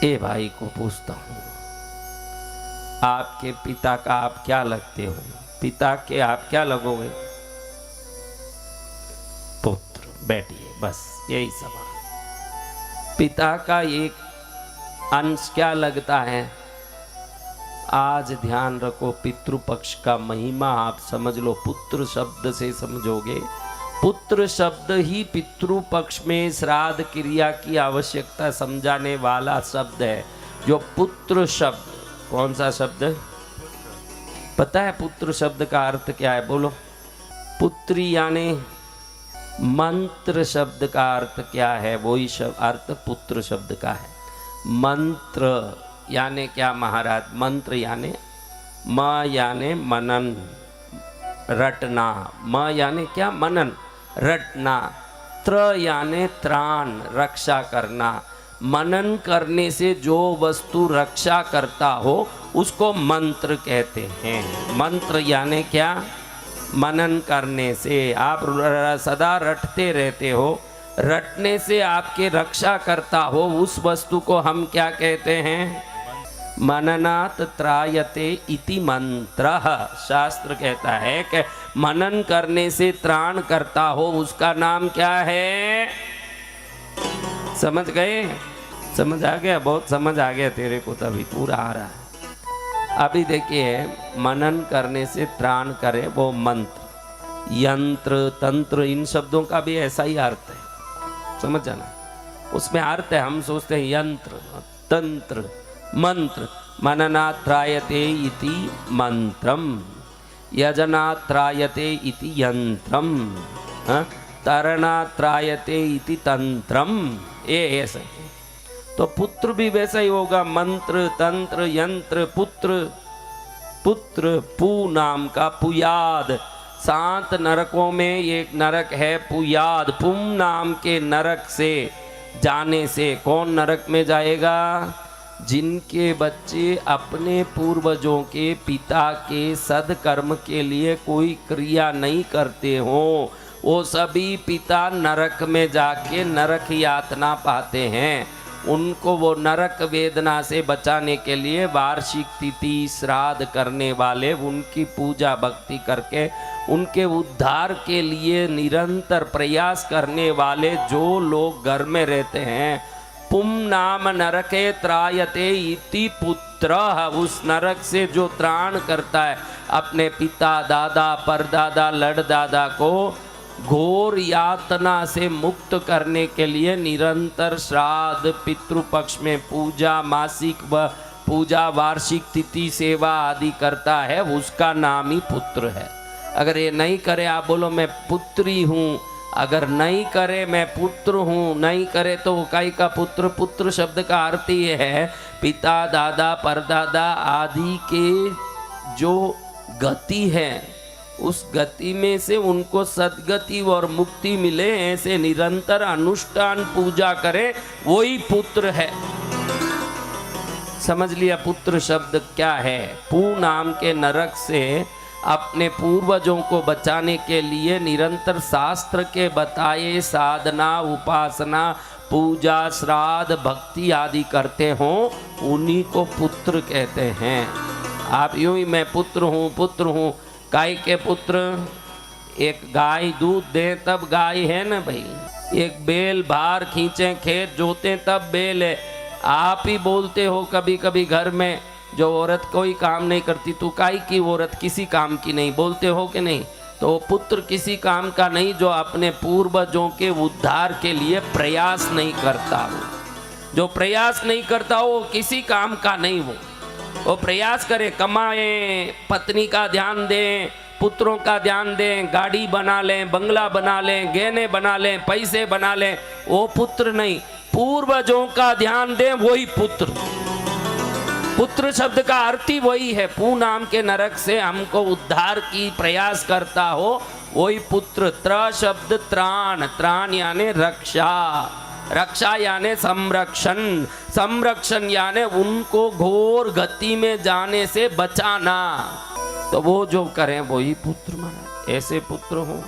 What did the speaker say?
ए भाई को पूछता हूँ, आपके पिता का आप क्या लगते हो? पिता के आप क्या लगोगे? पुत्र। बैठिए, बस यही सवाल। पिता का एक अंश क्या लगता है? आज ध्यान रखो, पितृपक्ष का महिमा आप समझ लो, पुत्र शब्द से समझोगे। पुत्र शब्द ही पितृपक्ष में श्राद्ध क्रिया की आवश्यकता समझाने वाला शब्द है। जो पुत्र शब्द, कौन सा शब्द पता है? पुत्र शब्द का अर्थ क्या है? बोलो। पुत्री यानी मंत्र शब्द का अर्थ क्या है? वही अर्थ पुत्र शब्द का है। मंत्र यानी क्या महाराज? मंत्र यानी म यानी मनन, रटना। म यानी क्या? मनन, रटना। त्र यानी त्राण, रक्षा करना। मनन करने से जो वस्तु रक्षा करता हो उसको मंत्र कहते हैं। मंत्र यानी क्या? मनन करने से। आप सदा रटते रहते हो, रटने से आपके रक्षा करता हो उस वस्तु को हम क्या कहते हैं? मननात् त्रायते इति मंत्रः। शास्त्र कहता है कि मनन करने से त्राण करता हो उसका नाम क्या है? समझ गए? समझ आ गया? बहुत समझ आ गया तेरे को, तभी पूरा आ रहा है। अभी देखिए, मनन करने से त्राण करे वो मंत्र। यंत्र, तंत्र, इन शब्दों का भी ऐसा ही अर्थ है, समझ जाना। उसमें अर्थ है, हम सोचते हैं यंत्र, तंत्र, मंत्र। मननात्रायते इति मंत्रम, यजनात्रायते इति यंत्रम, तरणात्रायते इति तंत्रम। ये ऐसे तो पुत्र भी वैसा ही होगा। मंत्र, तंत्र, यंत्र, पुत्र। पुत्र पू नाम का पुयाद। 7 नरकों में एक नरक है पुयाद। पुम नाम के नरक से जाने से कौन नरक में जाएगा? जिनके बच्चे अपने पूर्वजों के पिता के सद्कर्म के लिए कोई क्रिया नहीं करते हो, वो सभी पिता नरक में जाके नरक यातना पाते हैं। उनको वो नरक वेदना से बचाने के लिए वार्षिक तिथि श्राद्ध करने वाले, उनकी पूजा भक्ति करके उनके उद्धार के लिए निरंतर प्रयास करने वाले जो लोग घर में रहते हैं, पुम नाम नरके त्रायते इति पुत्र। उस नरक से जो त्राण करता है अपने पिता, दादा, परदादा, लड़दादा को घोर यातना से मुक्त करने के लिए निरंतर श्राद्ध, पितृपक्ष में पूजा, मासिक व पूजा, वार्षिक तिथि सेवा आदि करता है, उसका नाम ही पुत्र है। अगर ये नहीं करे, आप बोलो मैं पुत्री हूँ। अगर नहीं करे मैं पुत्र हूँ, नहीं करे तो काई का पुत्र? पुत्र शब्द का अर्थ ये है पिता, दादा, परदादा आदि के जो गति है उस गति में से उनको सद्गति और मुक्ति मिले, ऐसे निरंतर अनुष्ठान पूजा करे, वही पुत्र है। समझ लिया पुत्र शब्द क्या है? पू नाम के नरक से अपने पूर्वजों को बचाने के लिए निरंतर शास्त्र के बताए साधना, उपासना, पूजा, श्राद्ध, भक्ति आदि करते हो, उन्हीं को पुत्र कहते हैं। आप यूं ही मैं पुत्र हूँ, पुत्र हूँ। गाय के पुत्र? एक गाय दूध दे तब गाय है ना भाई। एक बैल भार खींचे, खेत जोते तब बैल है। आप ही बोलते हो कभी कभी घर में, जो औरत कोई काम नहीं करती, तू काई की औरत, किसी काम की नहीं, बोलते हो कि नहीं? तो पुत्र किसी काम का नहीं जो अपने पूर्वजों के उद्धार के लिए प्रयास नहीं करता हो। जो प्रयास नहीं करता हो किसी काम का नहीं। वो प्रयास करे, कमाए, पत्नी का ध्यान दें, पुत्रों का ध्यान दें, गाड़ी बना लें, बंगला बना लें, गहने बना लें, पैसे बना लें, वो पुत्र नहीं। पूर्वजों का ध्यान दें, वही पुत्र। पुत्र शब्द का अर्थ ही वही है। पू नाम के नरक से हमको उद्धार की प्रयास करता हो, वही पुत्र। त्र शब्द त्राण, त्राण यानी रक्षा, रक्षा यानी संरक्षण, संरक्षण यानी उनको घोर गति में जाने से बचाना। तो वो जो करें वही पुत्र माना। ऐसे पुत्र हो।